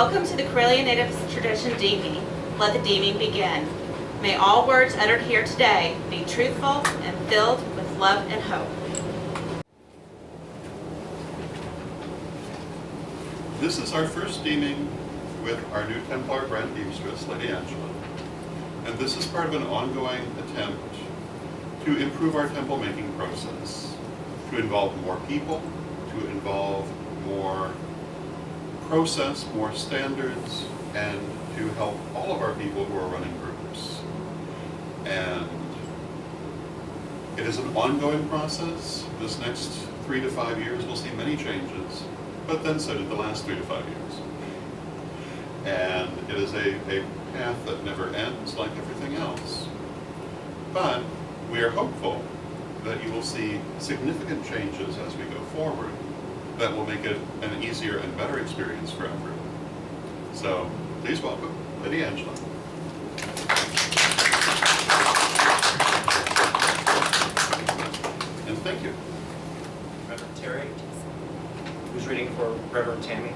Welcome to the Correllian Native tradition Deeming. Let the Deeming begin. May all words uttered here today be truthful and filled with love and hope. This is our first Deeming with our new Templar Grand Deemstress, Lady Angela. And this is part of an ongoing attempt to improve our temple making process, to involve more people, to involve more process, more standards, and to help all of our people who are running groups. And it is an ongoing process. This next 3 to 5 years will see many changes, but then so did the last 3 to 5 years. And it is a path that never ends like everything else. But we are hopeful that you will see significant changes as we go forward that will make it an easier and better experience for everyone. So please welcome Lady Angela. And thank you. Reverend Terry, who's reading for Reverend Tammy.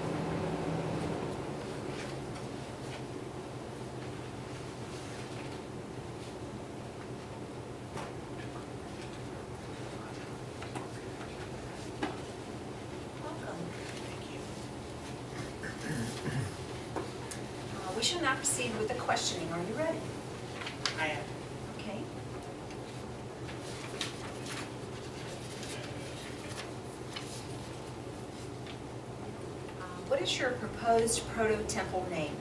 We shall now proceed with the questioning. Are you ready? I am. Okay. What is your proposed proto-temple name?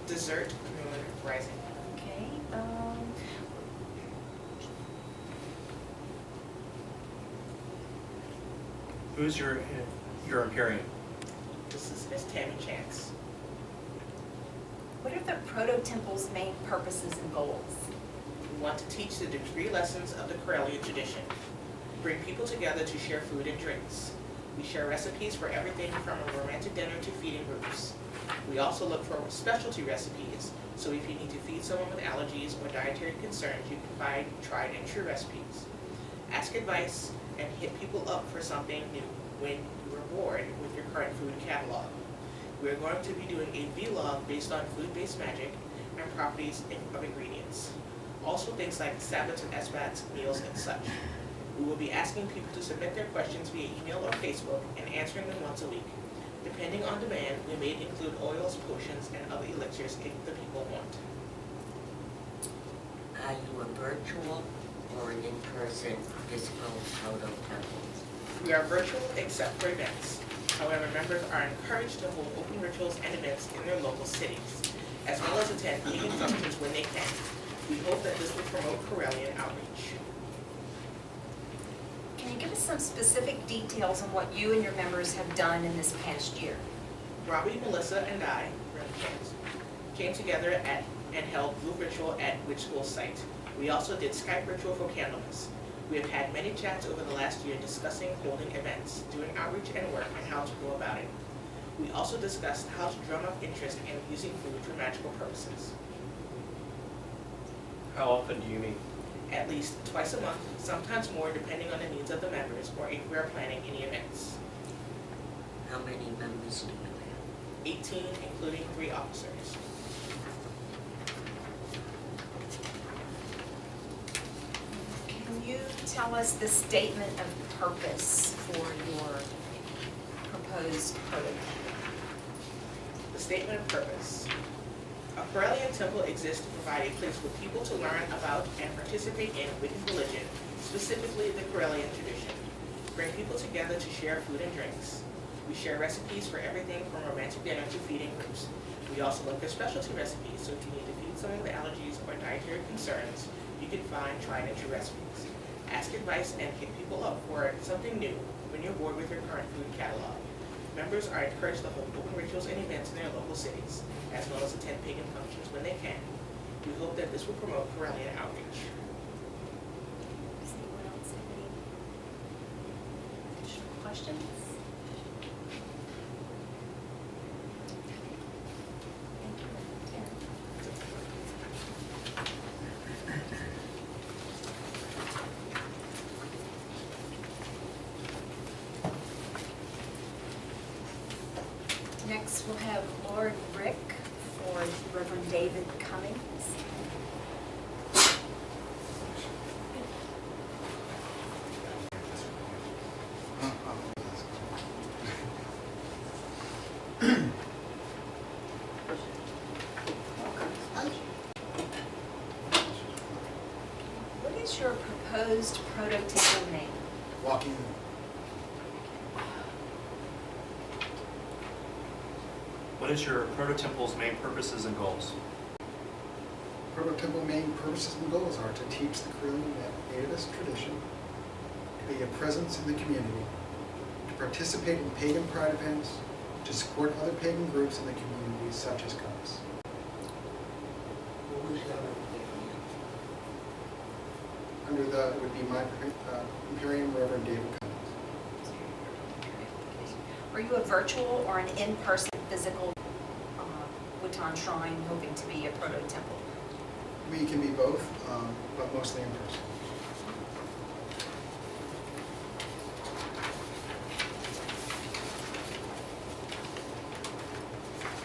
Dessert Moon Rising. Okay. Who's your Imperium? This is Miss Tammy Chance. What are the proto-temple's main purposes and goals? We want to teach the degree lessons of the Correllian tradition. Bring people together to share food and drinks. We share recipes for everything from a romantic dinner to feeding groups. We also look for specialty recipes, so if you need to feed someone with allergies or dietary concerns, you can find tried and true recipes. Ask advice and hit people up for something new when you are bored with your current food catalog. We're going to be doing a vlog based on food-based magic and properties of ingredients. Also things like Sabbats and Esbats, meals, and such. We will be asking people to submit their questions via email or Facebook and answering them once a week. Depending on demand, we may include oils, potions, and other elixirs if the people want. Are you a virtual or an in-person physical proto-temple? We are virtual except for events. However, members are encouraged to hold open rituals and events in their local cities, as well as attend pagan functions when they can. We hope that this will promote Correllian outreach. Can you give us some specific details on what you and your members have done in this past year? Robbie, Melissa, and I came together and held group ritual at Witch School site. We also did Skype ritual for Candlemas. We have had many chats over the last year discussing holding events, doing outreach and work, and how to go about it. We also discussed how to drum up interest in using food for magical purposes. How often do you meet? At least twice a month, sometimes more depending on the needs of the members or if we are planning any events. How many members do you have? 18, including 3 officers. Can you tell us the statement of purpose for your proposed proto-temple? The statement of purpose. A Correllian temple exists to provide a place for people to learn about and participate in Wiccan religion, specifically the Correllian tradition. Bring people together to share food and drinks. We share recipes for everything from romantic dinner to feeding groups. We also look for specialty recipes, so if you need to feed someone with allergies or dietary concerns, you can find tried and true recipes. Ask advice and hit people up for something new when you're bored with your current food catalog. Members are encouraged to hold open rituals and events in their local cities, as well as attend pagan functions when they can. We hope that this will promote Correllian outreach. Does anyone else have any additional questions? Thank you, Reverend Terry. Next, we'll have David Cummings. What is your proposed prototypical name? Walking. What is your proto-temple's main purposes and goals? Prototypical main purposes and goals are to teach the Carillion nativist tradition, to be a presence in the community, to participate in pagan pride events, to support other pagan groups in the community such as Cubs. What was the other thing? Under the, it would be my Imperium Reverend David Cummings. Are you a virtual or an in-person physical Wutan shrine hoping to be a proto-temple? We can be both, but mostly in person.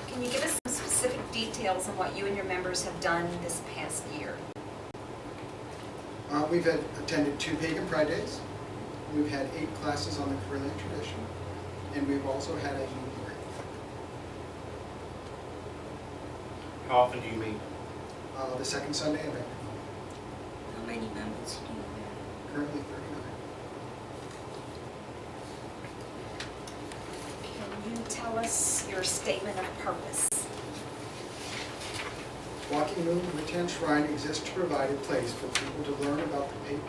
Can you give us some specific details on what you and your members have done this past year? We've attended 2 pagan pride days. We've had 8 classes on the Carillion tradition, and we've also had a youth break. How often do you meet? The second Sunday of April, How many members do you have? currently 39. Can you tell us your statement of purpose? Walking Moon Wittan Shrine exists to provide a place for people to learn about and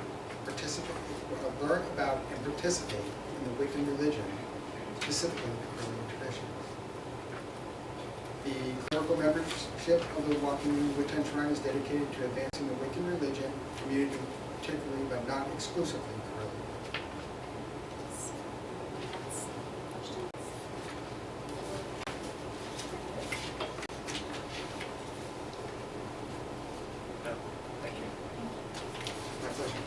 participate in the Wiccan religion, specifically the Carillion tradition. The clerical membership of the Walking Moon Wittan Shrine is dedicated to advancing the Wiccan religion community, particularly but not exclusively Carillion. No. Thank you. My pleasure.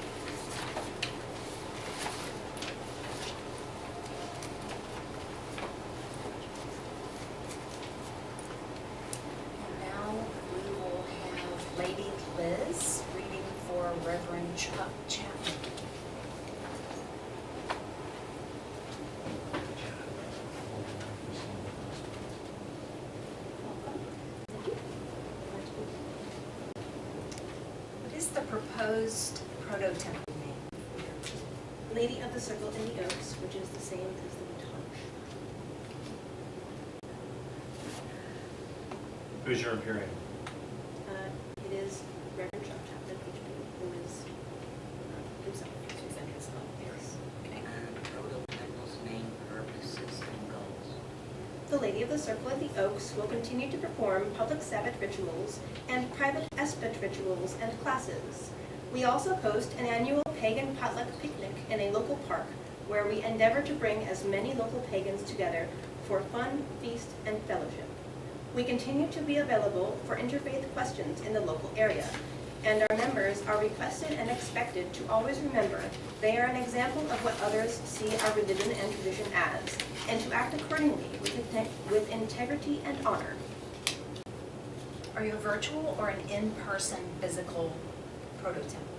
And now we will have Lady Liz reading for Reverend Chuck Chapman. What is the proposed proto-temple name? Lady of the Circle in the Oaks, which is the same as the Wutan. Who's your Imperium? It is Reverend Chuck Chapman, HP, who is himself. He's in his yes. Okay. And proto-temple's main purposes and goals? The Lady of the Circle in the Oaks will continue to perform public Sabbath rituals and private Esprit rituals and classes. We also host an annual pagan potluck picnic in a local park where we endeavor to bring as many local pagans together for fun, feast, and fellowship. We continue to be available for interfaith questions in the local area, and our members are requested and expected to always remember they are an example of what others see our religion and tradition as, and to act accordingly with integrity and honor. Are you a virtual or an in-person physical proto-temple?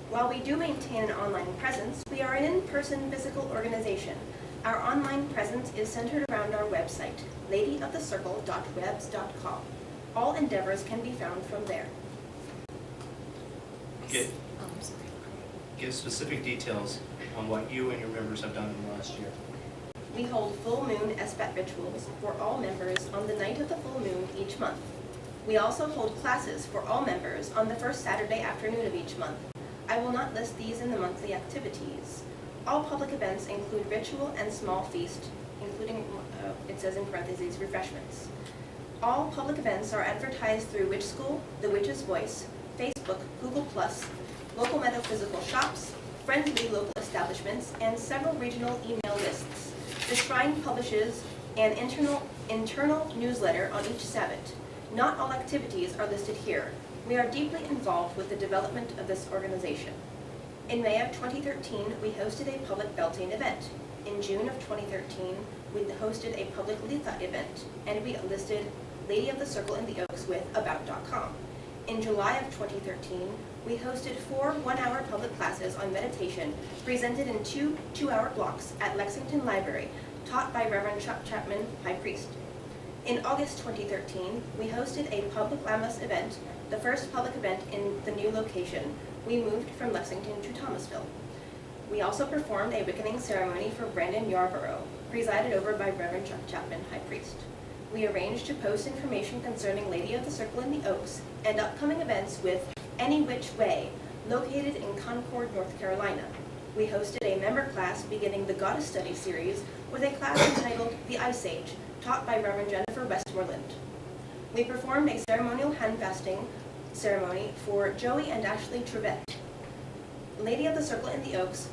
While we do maintain an online presence, we are an in-person physical organization. Our online presence is centered around our website, ladyofthecircle.webs.com. All endeavors can be found from there. Get, Oh, I'm sorry. give specific details on what you and your members have done in the last year. We hold full moon Espat rituals for all members on the night of the full moon each month. We also hold classes for all members on the first Saturday afternoon of each month. I will not list these in the monthly activities. All public events include ritual and small feast, including, it says in parentheses, refreshments. All public events are advertised through Witch School, The Witch's Voice, Facebook, Google+, local metaphysical shops, friendly local establishments, and several regional email lists. The Shrine publishes an internal newsletter on each Sabbath. Not all activities are listed here. We are deeply involved with the development of this organization. In May of 2013, we hosted a public Beltane event. In June of 2013, we hosted a public Litha event, and we listed Lady of the Circle in the Oaks with About.com. In July of 2013, we hosted 4 one-hour public classes on meditation presented in 2 two-hour blocks at Lexington Library, taught by Reverend Chuck Chapman, High Priest. In August 2013, we hosted a public Lamos event, the first public event in the new location. We moved from Lexington to Thomasville. We also performed a Wickening ceremony for Brandon Yarborough, presided over by Reverend Chuck Chapman, High Priest. We arranged to post information concerning Lady of the Circle in the Oaks and upcoming events with Any Which Way, located in Concord, North Carolina. We hosted a member class beginning the Goddess Study series with a class entitled The Ice Age, taught by Reverend Jennifer Westmoreland. We performed a ceremonial hand fasting ceremony for Joey and Ashley Trevette. Lady of the Circle in the Oaks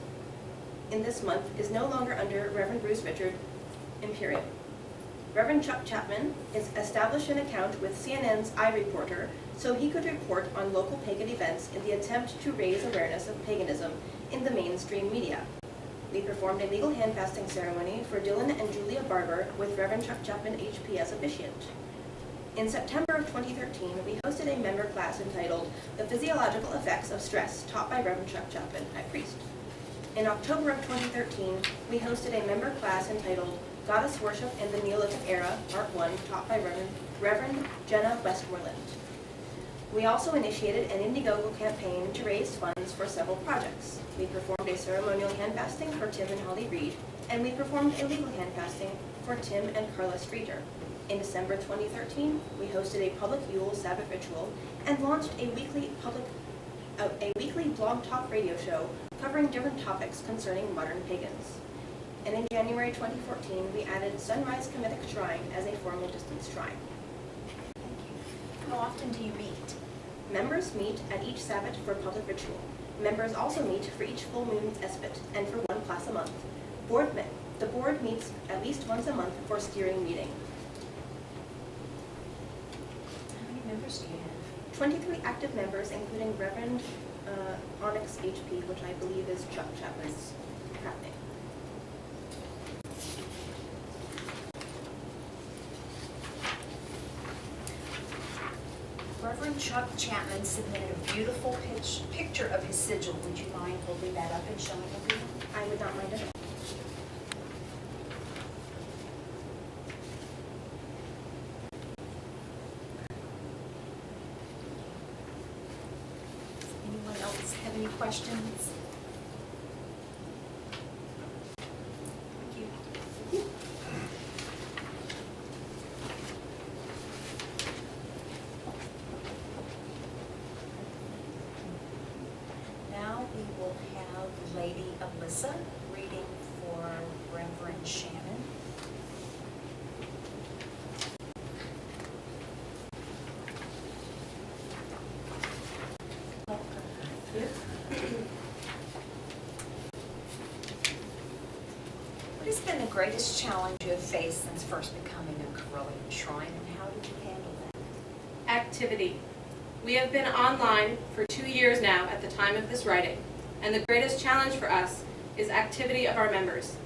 in this month is no longer under Reverend Bruce Richard Imperium. Reverend Chuck Chapman has established an account with CNN's iReporter so he could report on local pagan events in the attempt to raise awareness of paganism in the mainstream media. We performed a legal hand fasting ceremony for Dylan and Julia Barber with Reverend Chuck Chapman HP as officiant. In September of 2013, we hosted a member class entitled The Physiological Effects of Stress, taught by Reverend Chuck Chapman, High Priest. In October of 2013, we hosted a member class entitled Goddess Worship in the Neolithic Era, Part 1, taught by Reverend Jenna Westmoreland. We also initiated an Indiegogo campaign to raise funds for several projects. We performed a ceremonial hand fasting for Tim and Holly Reed, and we performed a legal hand fasting for Tim and Carla Streeter. In December 2013, we hosted a public Yule Sabbath ritual and launched a weekly blog talk radio show covering different topics concerning modern pagans. And in January 2014, we added Sunrise Kemetic Shrine as a formal distance shrine. How often do you meet? Members meet at each Sabbath for public ritual. Members also meet for each full moon's espit and for 1 class a month. The board meets at least once a month for steering meeting. How many members do you have? 23 active members, including Reverend Onyx HP, which I believe is Chuck Chapman's crap name. Reverend Chuck Chapman submitted a beautiful picture of his sigil. Would you mind holding that up and showing everyone? I would not mind at all. Does anyone else have any questions? Thank you. Now we will have Lady Alyssa reading for Reverend Shannon. What has been the greatest challenge you have faced since first becoming a Correllian Shrine, and how did you handle that? Activity. We have been online for 2 years now at the time of this writing, and the greatest challenge for us is activity of our members.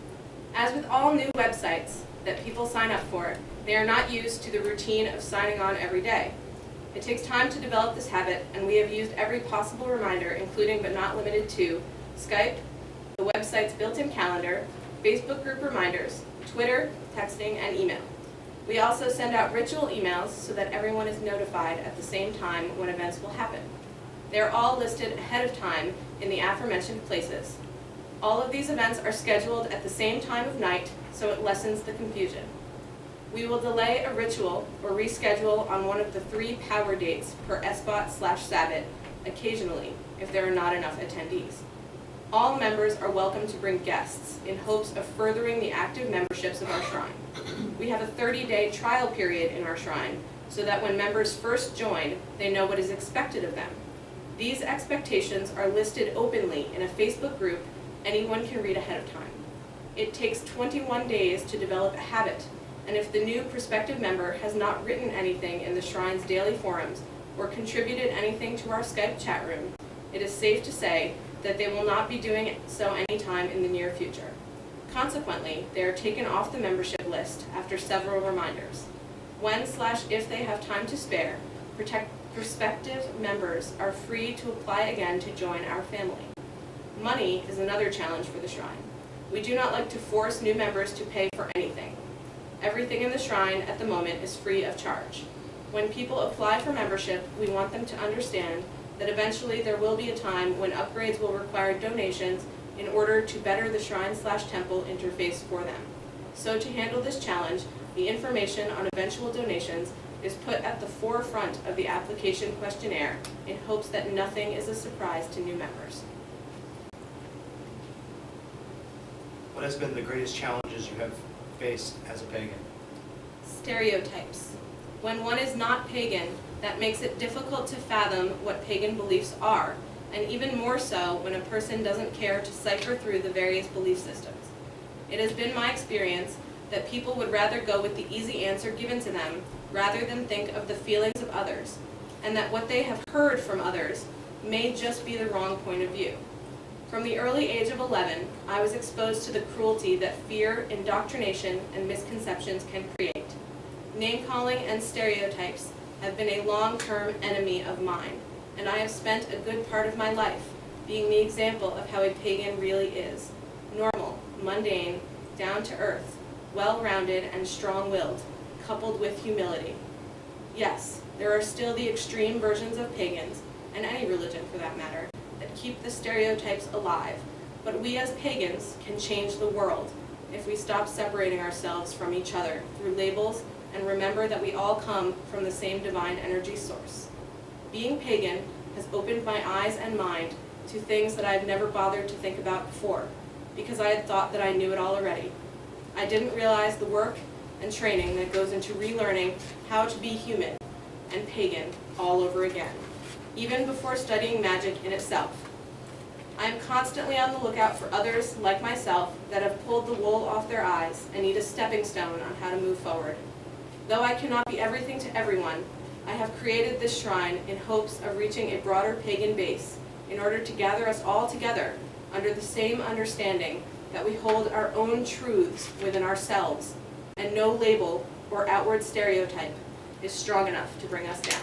As with all new websites that people sign up for, they are not used to the routine of signing on every day. It takes time to develop this habit, and we have used every possible reminder, including but not limited to Skype, the website's built-in calendar, Facebook group reminders, Twitter, texting, and email. We also send out ritual emails so that everyone is notified at the same time when events will happen. They are all listed ahead of time in the aforementioned places. All of these events are scheduled at the same time of night, so it lessens the confusion. We will delay a ritual or reschedule on one of the 3 power dates per SBOT/Sabbat occasionally if there are not enough attendees. All members are welcome to bring guests in hopes of furthering the active memberships of our shrine. We have a 30-day trial period in our shrine so that when members first join, they know what is expected of them. These expectations are listed openly in a Facebook group anyone can read ahead of time. It takes 21 days to develop a habit, and if the new prospective member has not written anything in the shrine's daily forums or contributed anything to our Skype chat room, it is safe to say that they will not be doing so anytime in the near future. Consequently, they are taken off the membership list after several reminders. When/if they have time to spare, prospective members are free to apply again to join our family. Money is another challenge for the shrine. We do not like to force new members to pay for anything. Everything in the shrine at the moment is free of charge. When people apply for membership, we want them to understand that eventually there will be a time when upgrades will require donations in order to better the shrine/temple interface for them. So to handle this challenge, the information on eventual donations is put at the forefront of the application questionnaire in hopes that nothing is a surprise to new members. What has been the greatest challenges you have faced as a pagan? Stereotypes. When one is not pagan, that makes it difficult to fathom what pagan beliefs are, and even more so when a person doesn't care to cipher through the various belief systems. It has been my experience that people would rather go with the easy answer given to them rather than think of the feelings of others, and that what they have heard from others may just be the wrong point of view. From the early age of 11, I was exposed to the cruelty that fear, indoctrination, and misconceptions can create. Name-calling and stereotypes have been a long-term enemy of mine, and I have spent a good part of my life being the example of how a pagan really is. Normal, mundane, down-to-earth, well-rounded, and strong-willed, coupled with humility. Yes, there are still the extreme versions of pagans, and any religion for that matter, that keep the stereotypes alive, but we as pagans can change the world if we stop separating ourselves from each other through labels and remember that we all come from the same divine energy source. Being pagan has opened my eyes and mind to things that I've never bothered to think about before, because I had thought that I knew it all already. I didn't realize the work and training that goes into relearning how to be human and pagan all over again, even before studying magic in itself. I am constantly on the lookout for others like myself that have pulled the wool off their eyes and need a stepping stone on how to move forward. Though I cannot be everything to everyone, I have created this shrine in hopes of reaching a broader pagan base in order to gather us all together under the same understanding that we hold our own truths within ourselves, and no label or outward stereotype is strong enough to bring us down.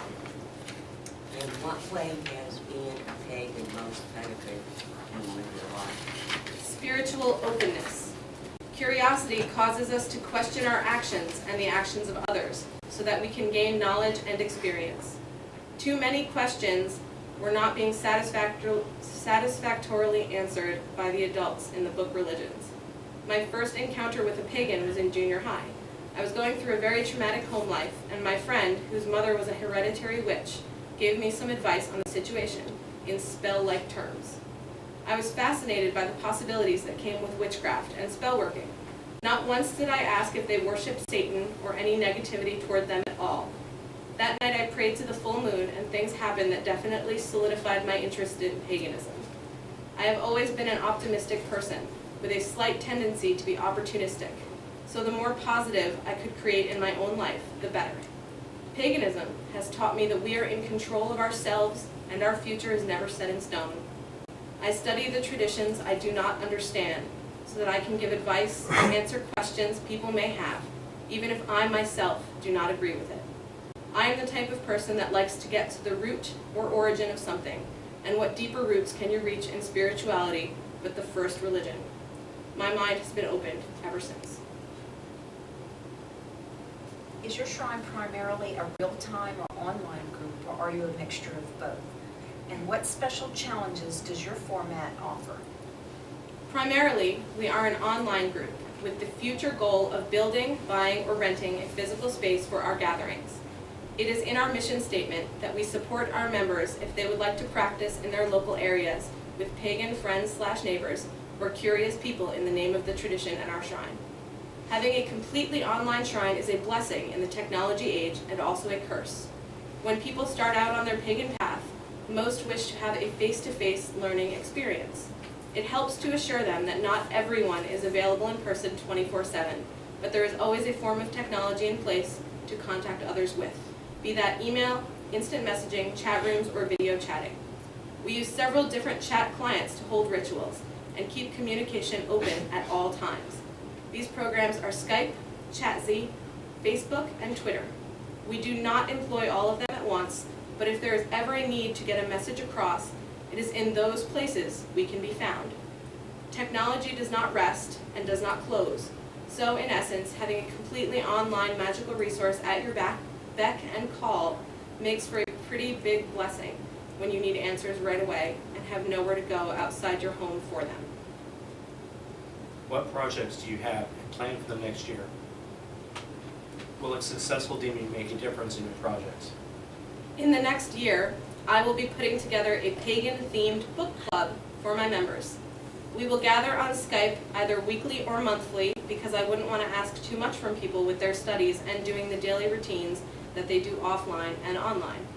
In what way has being a pagan most benefited you in your life? Spiritual openness. Curiosity causes us to question our actions and the actions of others so that we can gain knowledge and experience. Too many questions were not being satisfactorily answered by the adults in the book religions. My first encounter with a pagan was in junior high. I was going through a very traumatic home life, and my friend, whose mother was a hereditary witch, gave me some advice on the situation in spell-like terms. I was fascinated by the possibilities that came with witchcraft and spell working. Not once did I ask if they worshiped Satan or any negativity toward them at all. That night I prayed to the full moon, and things happened that definitely solidified my interest in paganism. I have always been an optimistic person, with a slight tendency to be opportunistic, so the more positive I could create in my own life, the better. Paganism has taught me that we are in control of ourselves and our future is never set in stone. I study the traditions I do not understand so that I can give advice and answer questions people may have, even if I myself do not agree with it. I am the type of person that likes to get to the root or origin of something, and what deeper roots can you reach in spirituality but the first religion? My mind has been opened ever since. Is your shrine primarily a real-time or online group, or are you a mixture of both? And what special challenges does your format offer? Primarily, we are an online group with the future goal of building, buying, or renting a physical space for our gatherings. It is in our mission statement that we support our members if they would like to practice in their local areas with pagan friends/neighbors or curious people in the name of the tradition at our shrine. Having a completely online shrine is a blessing in the technology age and also a curse. When people start out on their pagan path, most wish to have a face-to-face learning experience. It helps to assure them that not everyone is available in person 24/7, but there is always a form of technology in place to contact others with, be that email, instant messaging, chat rooms, or video chatting. We use several different chat clients to hold rituals and keep communication open at all times. These programs are Skype, Chatzy, Facebook, and Twitter. We do not employ all of them at once, but if there is ever a need to get a message across, it is in those places we can be found. Technology does not rest and does not close, so in essence, having a completely online magical resource at your beck and call makes for a pretty big blessing when you need answers right away and have nowhere to go outside your home for them. What projects do you have planned for the next year? Will a successful Deeming make a difference in your projects? In the next year, I will be putting together a pagan-themed book club for my members. We will gather on Skype either weekly or monthly because I wouldn't want to ask too much from people with their studies and doing the daily routines that they do offline and online.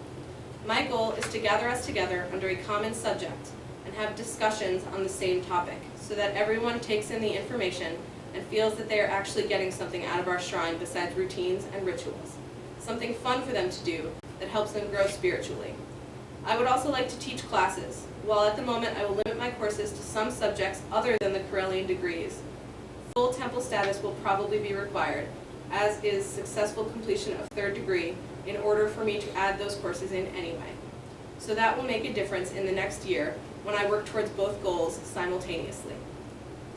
My goal is to gather us together under a common subject and have discussions on the same topic so that everyone takes in the information and feels that they are actually getting something out of our shrine besides routines and rituals. Something fun for them to do that helps them grow spiritually. I would also like to teach classes. While at the moment I will limit my courses to some subjects other than the Correllian degrees, full temple status will probably be required, as is successful completion of 3rd degree, in order for me to add those courses in anyway. So that will make a difference in the next year when I work towards both goals simultaneously.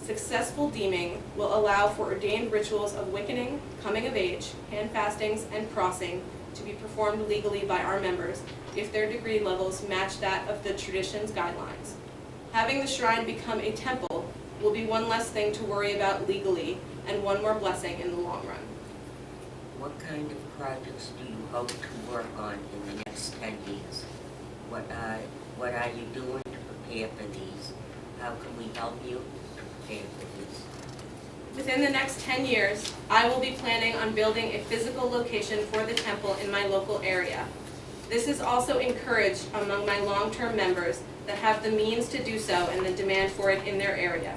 Successful Deeming will allow for ordained rituals of wickening, coming of age, hand fastings, and crossing to be performed legally by our members if their degree levels match that of the tradition's guidelines. Having the shrine become a temple will be one less thing to worry about legally and one more blessing in the long run. What kind of projects do you hope to work on in the next 10 years? What are you doing to prepare for these? How can we help you to prepare for these? Within the next 10 years, I will be planning on building a physical location for the temple in my local area. This is also encouraged among my long-term members that have the means to do so and the demand for it in their area.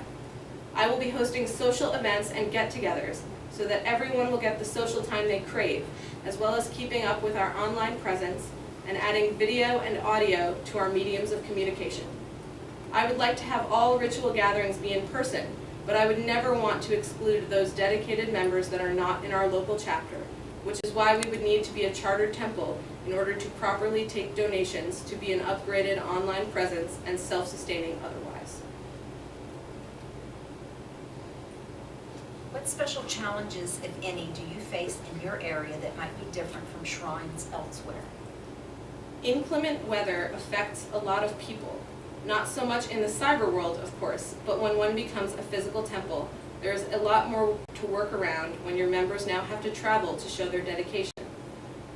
I will be hosting social events and get-togethers so that everyone will get the social time they crave, as well as keeping up with our online presence and adding video and audio to our mediums of communication. I would like to have all ritual gatherings be in person, but I would never want to exclude those dedicated members that are not in our local chapter, which is why we would need to be a chartered temple in order to properly take donations to be an upgraded online presence and self-sustaining otherwise. What special challenges, if any, do you face in your area that might be different from shrines elsewhere? Inclement weather affects a lot of people. Not so much in the cyber world, of course, but when one becomes a physical temple, there's a lot more to work around when your members now have to travel to show their dedication.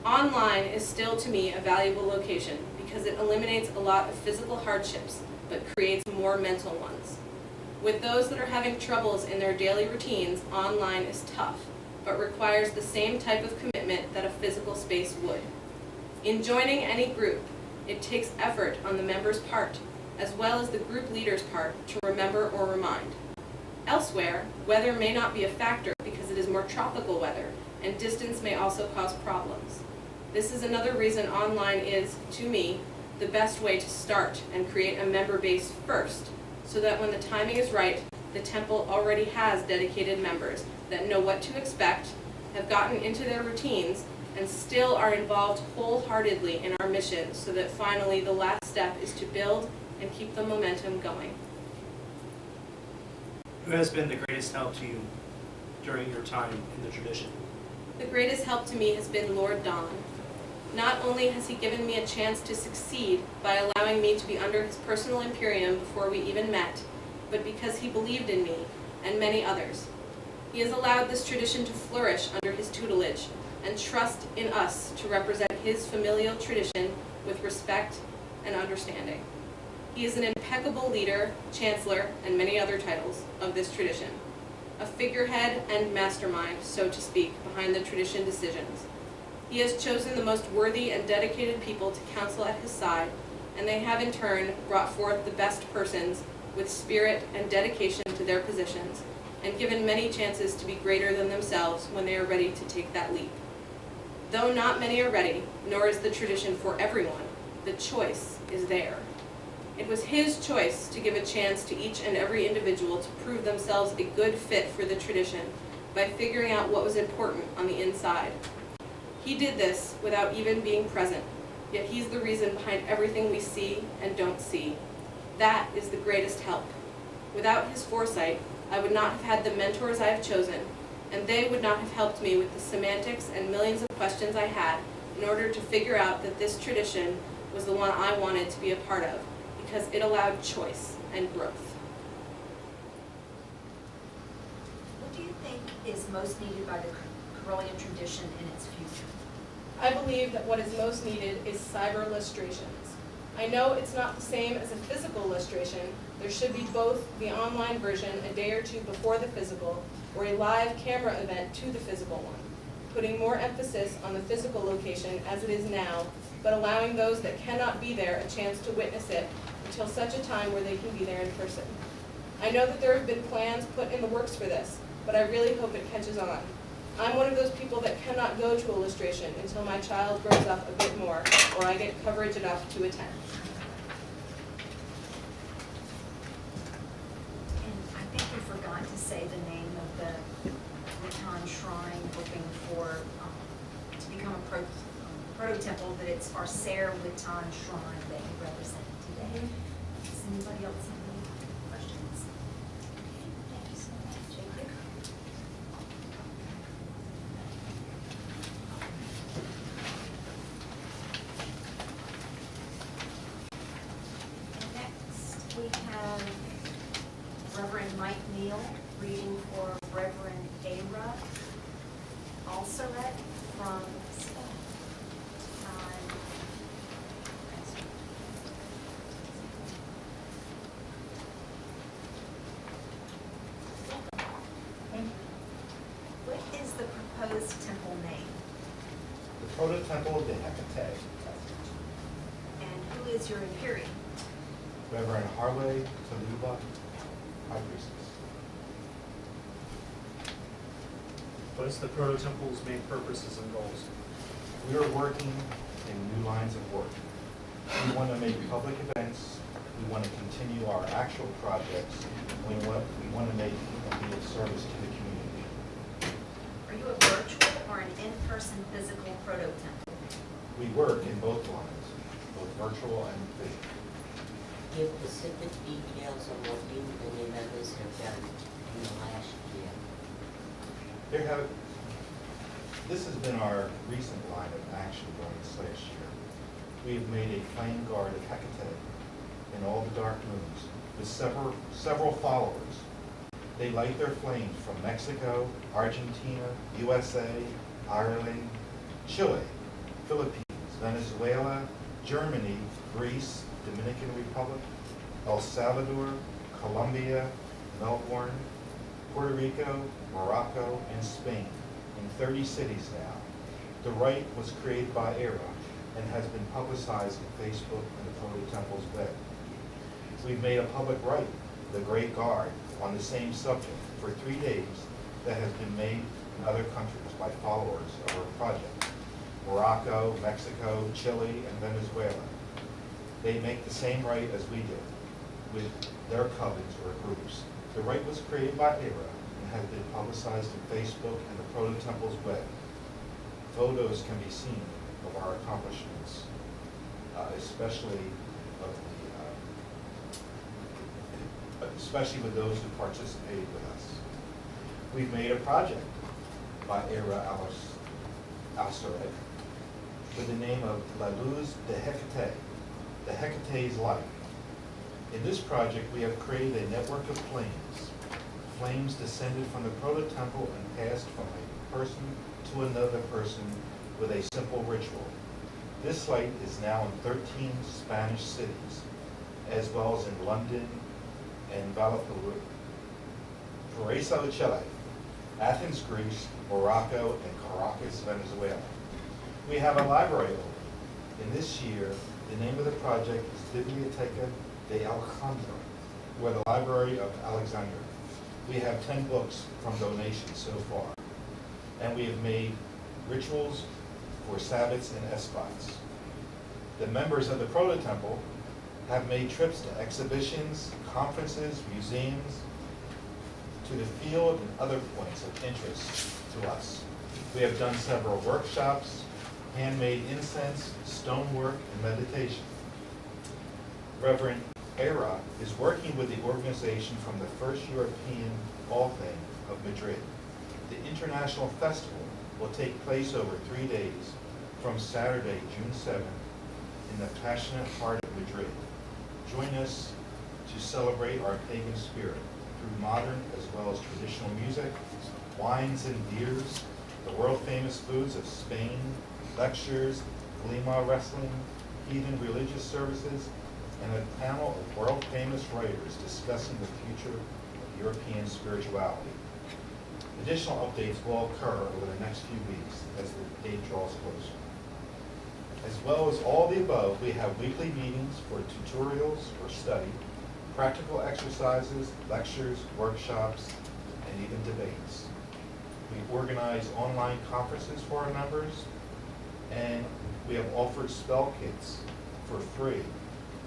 Online is still, to me, a valuable location because it eliminates a lot of physical hardships, but creates more mental ones. With those that are having troubles in their daily routines, online is tough, but requires the same type of commitment that a physical space would. In joining any group, it takes effort on the member's part, as well as the group leader's part, to remember or remind. Elsewhere, weather may not be a factor because it is more tropical weather, and distance may also cause problems. This is another reason online is, to me, the best way to start and create a member base first, so that when the timing is right, the temple already has dedicated members that know what to expect, have gotten into their routines, and still are involved wholeheartedly in our mission, so that finally the last step is to build and keep the momentum going. Who has been the greatest help to you during your time in the tradition? The greatest help to me has been Lord Don. Not only has he given me a chance to succeed by allowing me to be under his personal imperium before we even met, but because he believed in me and many others. He has allowed this tradition to flourish under his tutelage and trust in us to represent his familial tradition with respect and understanding. He is an impeccable leader, chancellor, and many other titles of this tradition, a figurehead and mastermind, so to speak, behind the tradition decisions. He has chosen the most worthy and dedicated people to counsel at his side, and they have in turn brought forth the best persons with spirit and dedication to their positions, and given many chances to be greater than themselves when they are ready to take that leap. Though not many are ready, nor is the tradition for everyone, the choice is there. It was his choice to give a chance to each and every individual to prove themselves a good fit for the tradition by figuring out what was important on the inside. He did this without even being present, yet he's the reason behind everything we see and don't see. That is the greatest help. Without his foresight, I would not have had the mentors I have chosen, and they would not have helped me with the semantics and millions of questions I had in order to figure out that this tradition was the one I wanted to be a part of, because it allowed choice and growth. What do you think is most needed by the Correllian tradition in its future? I believe that what is most needed is cyber illustrations. I know it's not the same as a physical illustration. There should be both the online version a day or two before the physical, or a live camera event to the physical one, putting more emphasis on the physical location as it is now, but allowing those that cannot be there a chance to witness it until such a time where they can be there in person. I know that there have been plans put in the works for this, but I really hope it catches on. I'm one of those people that cannot go to illustration until my child grows up a bit more, or I get coverage enough to attend. And I think you forgot to say the name of the Raton Shrine, hoping for, to become a proto-temple, that it's our Ser Raton Shrine that you represent today. Does anybody else have any questions? Thank you so much. Thank you. Next, we have Reverend Mike Neal reading for Reverend Ara Alsaret from what is the proposed temple name? The proto-temple de Hecate, And who is your Imperium? Reverend Harley Taluba, High Priestess. What is the proto-temple's main purposes and goals? We are working in new lines of work. We want to make public events. We want to continue our actual projects. We want to make and be of service to the community. Are you a virtual or an in-person physical proto-temple? We work in both lines, both virtual and physical. Give specific details on what you and your members have done in the last year. This has been our recent line of action during this last year. We have made a flame guard of Hecate in all the dark rooms with several followers. They light their flames from Mexico, Argentina, USA, Ireland, Chile, Philippines, Venezuela, Germany, Greece, Dominican Republic, El Salvador, Colombia, Melbourne, Puerto Rico, Morocco, and Spain, in 30 cities now. The rite was created by Ara and has been publicized on Facebook and the Proto Temple's web. We've made a public rite, the Great Guard, on the same subject for 3 days that has been made in other countries by followers of our project. Morocco, Mexico, Chile, and Venezuela. They make the same rite as we did with their covens or groups. The rite was created by Ara and has been publicized on Facebook and the Proto Temple's web. Photos can be seen of our accomplishments, especially with those who participated with us. We've made a project by Ara Alsaret with the name of La Luz de Hecate, the Hecate's light. In this project, we have created a network of flames. Flames descended from the proto-temple and passed from a person to another person with a simple ritual. This light is now in 13 Spanish cities, as well as in London and Valparaiso, Chile, Athens, Greece, Morocco, and Caracas, Venezuela. We have a library open. In this year, the name of the project is Biblioteca de Alejandro, or the Library of Alexandria. We have 10 books from donations so far, and we have made rituals for Sabbats and Esbats. The members of the Proto-Temple have made trips to exhibitions, conferences, museums, to the field and other points of interest to us. We have done several workshops, handmade incense, stonework, and meditation. Reverend Era is working with the organization from the First European All-Thing of Madrid. The International Festival will take place over 3 days from Saturday, June 7th in the passionate heart of Madrid. Join us to celebrate our pagan spirit through modern as well as traditional music, wines and beers, the world-famous foods of Spain, lectures, Glima wrestling, heathen religious services, and a panel of world-famous writers discussing the future of European spirituality. Additional updates will occur over the next few weeks as the date draws closer. As well as all the above, we have weekly meetings for tutorials or study, practical exercises, lectures, workshops, and even debates. We organize online conferences for our members, and we have offered spell kits for free,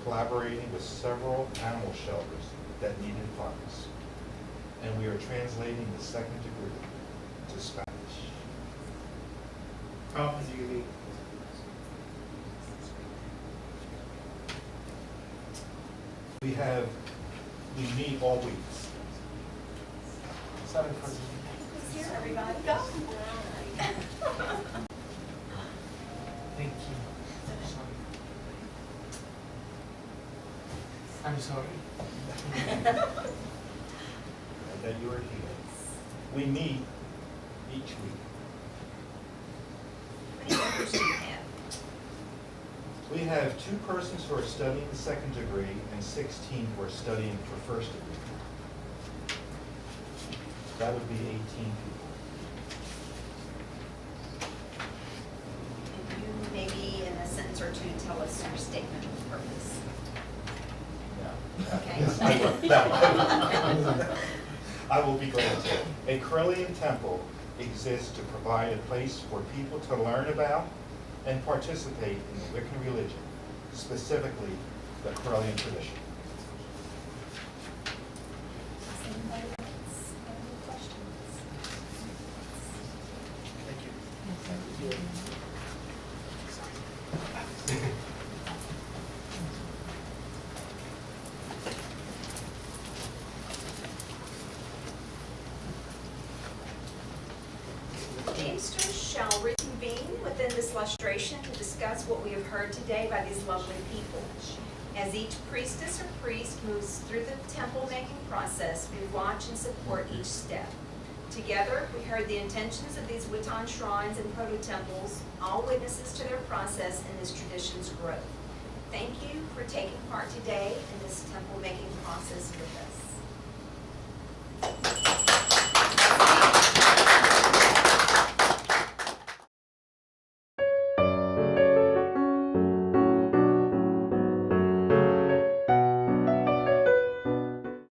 collaborating with several animal shelters that needed funds. And we are translating the second degree to Spanish. How is it unique? We meet all weeks. 7 person. Here, everybody, go. Thank you. I'm sorry. That you are here. We meet each week. How many members do you have? We have 2 persons who are studying the second degree and 16 who are studying for first degree. That would be 18 people. Can you maybe in a sentence or two tell us your statement of purpose? No. Okay. Yes, I will. No. I will be glad to. A Correllian temple exists to provide a place for people to learn about and participate in the Wiccan religion, specifically the Correllian tradition. Does anybody else have any questions? Thank you. The Deemsters shall reconvene within this lustration to discuss what we have heard today by these lovely people. As each priestess or priest moves through the temple-making process, we watch and support each step. Together, we heard the intentions of these Witton shrines and proto-temples, all witnesses to their process and this tradition's growth. Thank you for taking part today in this temple-making process with us.